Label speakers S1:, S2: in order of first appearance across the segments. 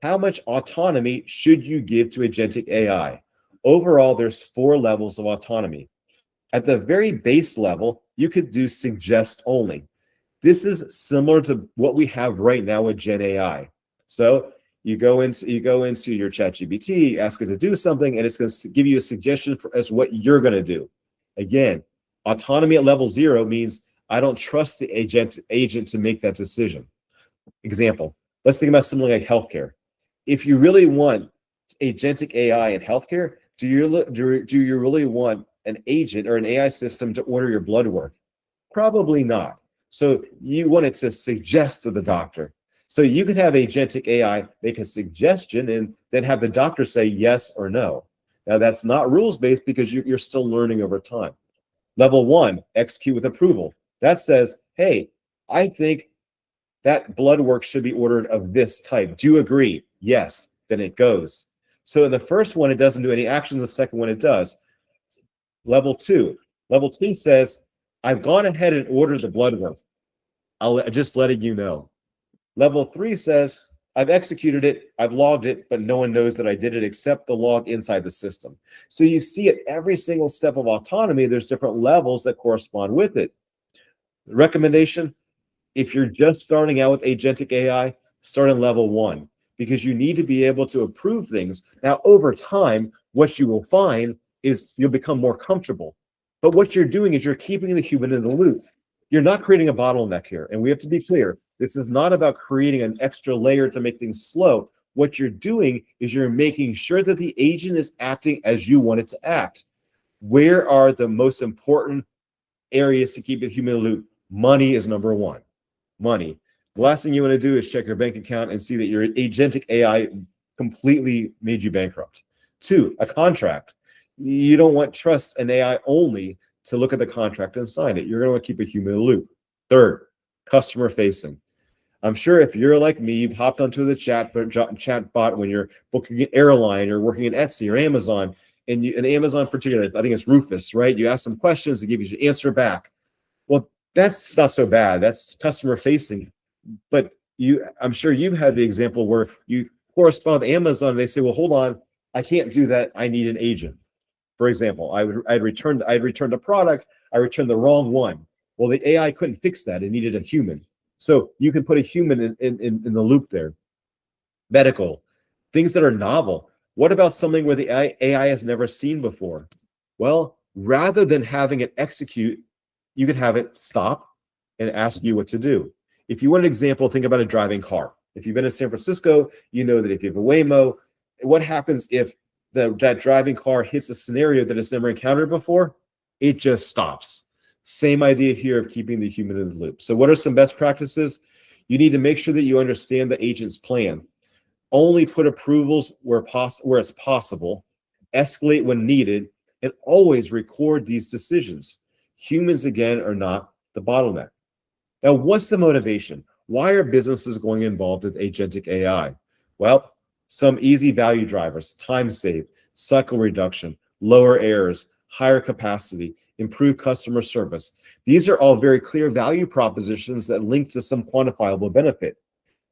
S1: How much autonomy should you give to agentic AI? Overall, there's 4 levels of autonomy. At the very base level, you could do suggest only. This is similar to what we have right now with Gen AI. So you go into your ChatGPT, ask it to do something, and it's going to give you a suggestion as what you're going to do. Again, autonomy at level 0 means I don't trust the agent to make that decision. Example, let's think about something like healthcare. If you really want agentic AI in healthcare, do you really want an agent or an AI system to order your blood work? Probably not. So you want it to suggest to the doctor. So you could have agentic AI make a suggestion and then have the doctor say yes or no. Now that's not rules-based because you're still learning over time. Level 1, execute with approval. That says, hey, I think that blood work should be ordered of this type. Do you agree? Yes. Then it goes. So in the first one, it doesn't do any actions. The second one, it does. Level 2. Level 2 says, I've gone ahead and ordered the blood work. I'm just letting you know. Level 3 says, I've executed it, I've logged it, but no one knows that I did it except the log inside the system. So you see at every single step of autonomy, there's different levels that correspond with it. The recommendation, if you're just starting out with agentic AI, start in level 1 because you need to be able to approve things. Now, over time, what you will find is you'll become more comfortable. But what you're doing is you're keeping the human in the loop. You're not creating a bottleneck here. And we have to be clear, this is not about creating an extra layer to make things slow. What you're doing is you're making sure that the agent is acting as you want it to act. Where are the most important areas to keep the human in the loop? Money is number 1. Money. The last thing you want to do is check your bank account and see that your agentic AI completely made you bankrupt. 2, a contract. You don't want trust and AI only to look at the contract and sign it. You're going to want to keep a human in the loop. 3rd, customer facing. I'm sure if you're like me, you've hopped onto the chat bot when you're booking an airline or working in Etsy or Amazon, and Amazon particularly, I think it's Rufus, right? You ask some questions, they give you the answer back. Well, that's not so bad. That's customer facing. But I'm sure you've had the example where you correspond with Amazon and they say, well, hold on, I can't do that. I need an agent. For example, I'd returned a product, I returned the wrong one. Well, the AI couldn't fix that. It needed a human. So you can put a human in the loop there. Medical, things that are novel. What about something where the AI has never seen before? Well, rather than having it execute, you could have it stop and ask you what to do. If you want an example, think about a driving car. If you've been to San Francisco, you know that if you have a Waymo, what happens if that driving car hits a scenario that it's never encountered before? It just stops. Same idea here of keeping the human in the loop. So what are some best practices? You need to make sure that you understand the agent's plan. Only put approvals where it's possible, escalate when needed, and always record these decisions. Humans, again, are not the bottleneck. Now, what's the motivation? Why are businesses going involved with agentic AI? Well, some easy value drivers: time saved, cycle reduction, lower errors, higher capacity, improved customer service. These are all very clear value propositions that link to some quantifiable benefit.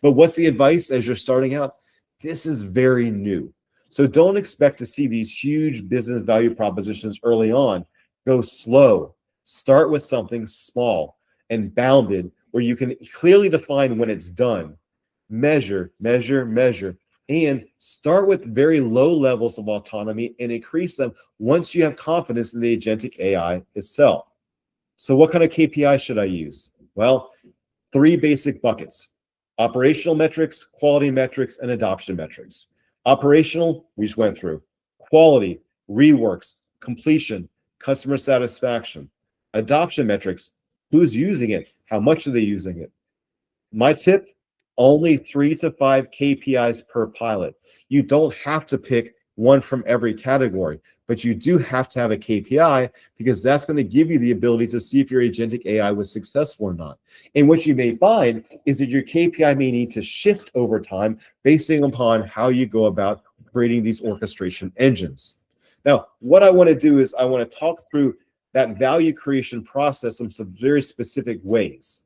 S1: But what's the advice as you're starting out? This is very new. So don't expect to see these huge business value propositions early on. Go slow. Start with something small and bounded where you can clearly define when it's done. Measure, measure, measure. And start with very low levels of autonomy and increase them once you have confidence in the agentic AI itself. So what kind of KPI should I use? Well, 3 basic buckets: operational metrics, quality metrics, and adoption metrics. Operational, we just went through. Quality, reworks, completion, customer satisfaction. Adoption metrics, who's using it? How much are they using it? My tip, only 3 to 5 KPIs per pilot. You don't have to pick one from every category, but you do have to have a KPI because that's going to give you the ability to see if your agentic AI was successful or not. And what you may find is that your KPI may need to shift over time based upon how you go about creating these orchestration engines. Now, what I want to do is I want to talk through that value creation process in some very specific ways.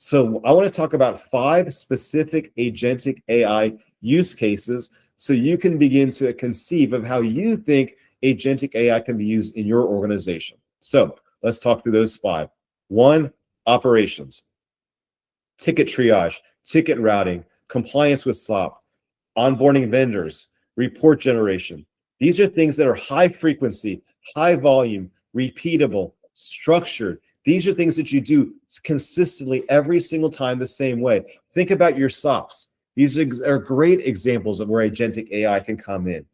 S1: So I want to talk about 5 specific agentic AI use cases so you can begin to conceive of how you think agentic AI can be used in your organization. So let's talk through those 5. 1, operations, ticket triage, ticket routing, compliance with SOP, onboarding vendors, report generation. These are things that are high frequency, high volume, repeatable, structured. These are things that you do consistently every single time the same way. Think about your SOPs. These are great examples of where agentic AI can come in.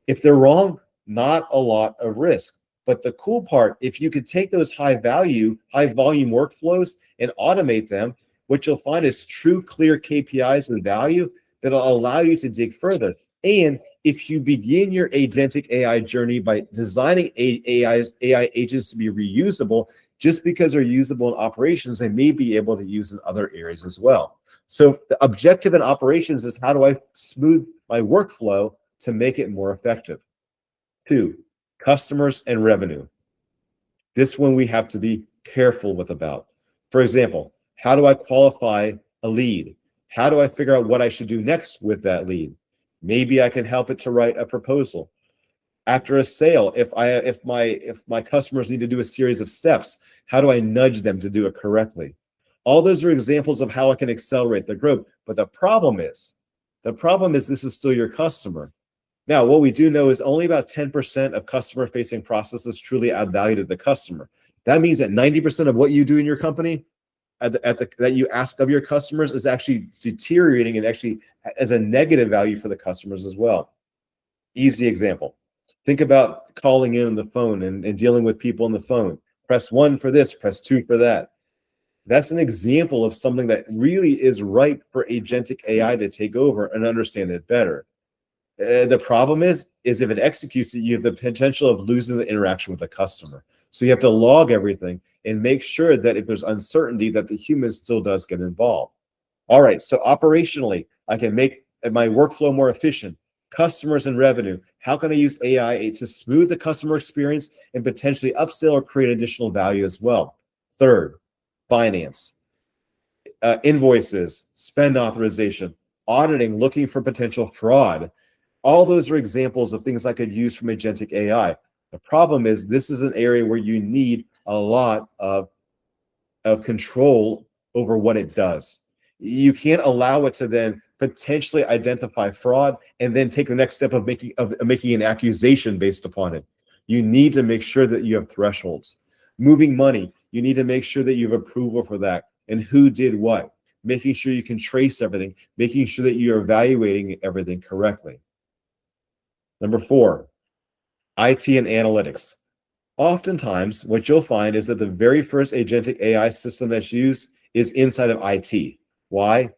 S1: If they're wrong, not a lot of risk. But the cool part, if you could take those high volume workflows and automate them, what you'll find is true, clear KPIs and value that'll allow you to dig further. And if you begin your agentic AI journey by designing AI agents to be reusable, just because they're usable in operations, they may be able to use in other areas as well. So the objective in operations is, how do I smooth my workflow to make it more effective? 2, customers and revenue. This one we have to be careful with about. For example, how do I qualify a lead? How do I figure out what I should do next with that lead? Maybe I can help it to write a proposal. After a sale, if my customers need to do a series of steps, how do I nudge them to do it correctly? All those are examples of how I can accelerate their growth. But the problem is this is still your customer. Now, what we do know is only about 10% of customer-facing processes truly add value to the customer. That means that 90% of what you do in your company that you ask of your customers is actually deteriorating and actually as a negative value for the customers as well. Easy example. Think about calling in on the phone and dealing with people on the phone. Press 1 for this, press 2 for that. That's an example of something that really is ripe for agentic AI to take over and understand it better. The problem is if it executes it, you have the potential of losing the interaction with the customer. So you have to log everything and make sure that if there's uncertainty, that the human still does get involved. All right, so operationally, I can make my workflow more efficient. Customers and revenue. How can I use AI to smooth the customer experience and potentially upsell or create additional value as well? 3rd, finance. Invoices, spend authorization, auditing, looking for potential fraud. All those are examples of things I could use from agentic AI. The problem is this is an area where you need a lot of control over what it does. You can't allow it to then potentially identify fraud and then take the next step of making an accusation based upon it. You need to make sure that you have thresholds. Moving money, you need to make sure that you have approval for that and who did what. Making sure you can trace everything, making sure that you're evaluating everything correctly. Number 4, IT and analytics. Oftentimes, what you'll find is that the very first agentic AI system that's used is inside of IT. Why?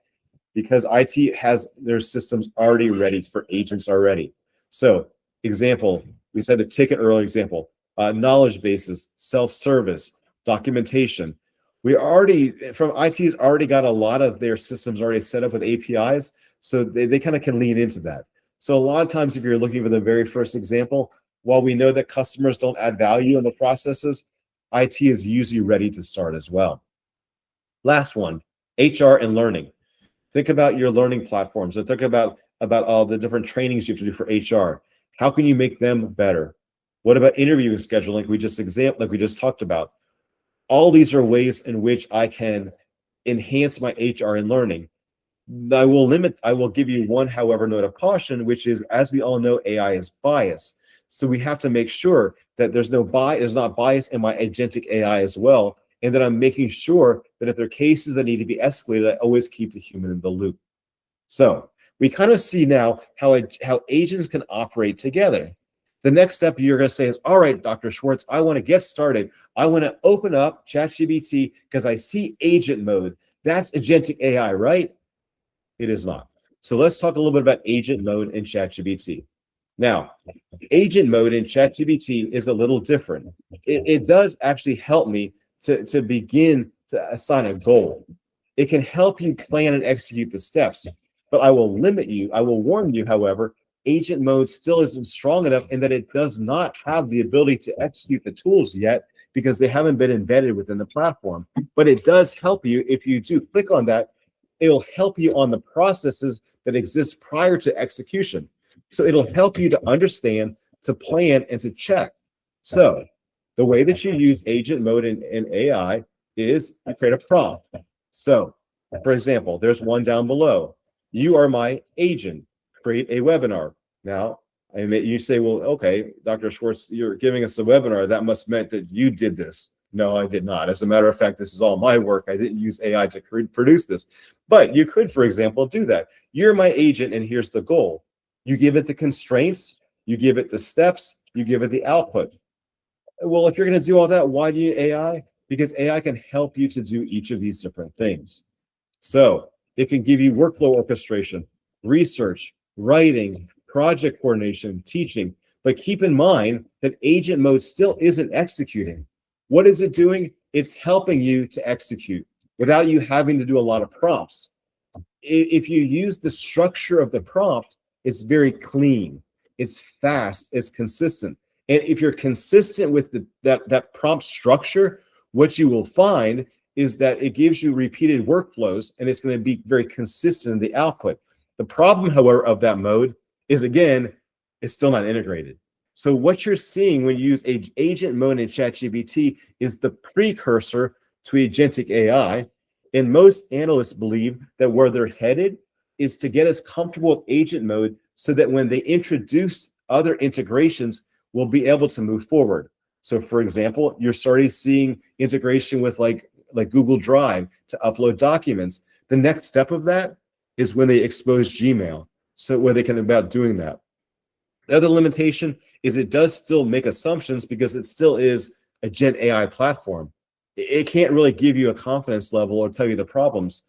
S1: Because IT has their systems already ready for agents already. So, example, we said a ticket earlier example, knowledge bases, self-service, documentation. From IT's already got a lot of their systems already set up with APIs, so they kind of can lean into that. So a lot of times, if you're looking for the very first example, while we know that customers don't add value in the processes, IT is usually ready to start as well. Last one, HR and learning. Think about your learning platforms and think about all the different trainings you have to do for HR. How can you make them better? What about interviewing scheduling, like we just talked about? All these are ways in which I can enhance my HR and learning. I will give you one, however, note of caution, which is, as we all know, AI is biased. So we have to make sure that there's not bias in my agentic AI as well, and that I'm making sure that if there are cases that need to be escalated, I always keep the human in the loop. So we kind of see now how agents can operate together. The next step you're going to say is, all right, Dr. Schwarz, I want to get started. I want to open up ChatGPT because I see agent mode. That's agentic AI, right? It is not. So let's talk a little bit about agent mode in ChatGPT. Now, agent mode in ChatGPT is a little different. It does actually help me to begin to assign a goal. It can help you plan and execute the steps, but I will warn you, however, agent mode still isn't strong enough in that it does not have the ability to execute the tools yet because they haven't been embedded within the platform. But it does help you. If you do click on that, it'll help you on the processes that exist prior to execution. So it'll help you to understand, to plan, and to check. So the way that you use agent mode in AI is you create a prompt. So, for example, there's one down below. You are my agent. Create a webinar. Now, you say, well, okay, Dr. Schwarz, you're giving us a webinar. That must meant that you did this. No, I did not. As a matter of fact, this is all my work. I didn't use AI to produce this. But you could, for example, do that. You're my agent, and here's the goal. You give it the constraints, you give it the steps, you give it the output. Well, if you're going to do all that, why do you AI? Because AI can help you to do each of these different things. So it can give you workflow orchestration, research, writing, project coordination, teaching. But keep in mind that agent mode still isn't executing. What is it doing? It's helping you to execute without you having to do a lot of prompts. If you use the structure of the prompt, it's very clean, it's fast, it's consistent. And if you're consistent with that prompt structure, what you will find is that it gives you repeated workflows, and it's going to be very consistent in the output. The problem, however, of that mode is, again, it's still not integrated. So what you're seeing when you use agent mode in ChatGPT is the precursor to agentic AI. And most analysts believe that where they're headed is to get us comfortable with agent mode so that when they introduce other integrations, we'll be able to move forward. So for example, you're starting seeing integration with like Google Drive to upload documents. The next step of that is when they expose Gmail, so where they can about doing that. The other limitation is it does still make assumptions because it still is a Gen AI platform. It can't really give you a confidence level or tell you the problems.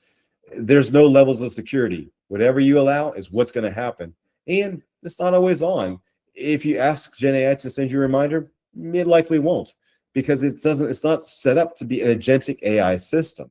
S1: There's no levels of security. Whatever you allow is what's going to happen. And it's not always on. If you ask Gen AI to send you a reminder, it likely won't, because it's not set up to be an agentic AI system.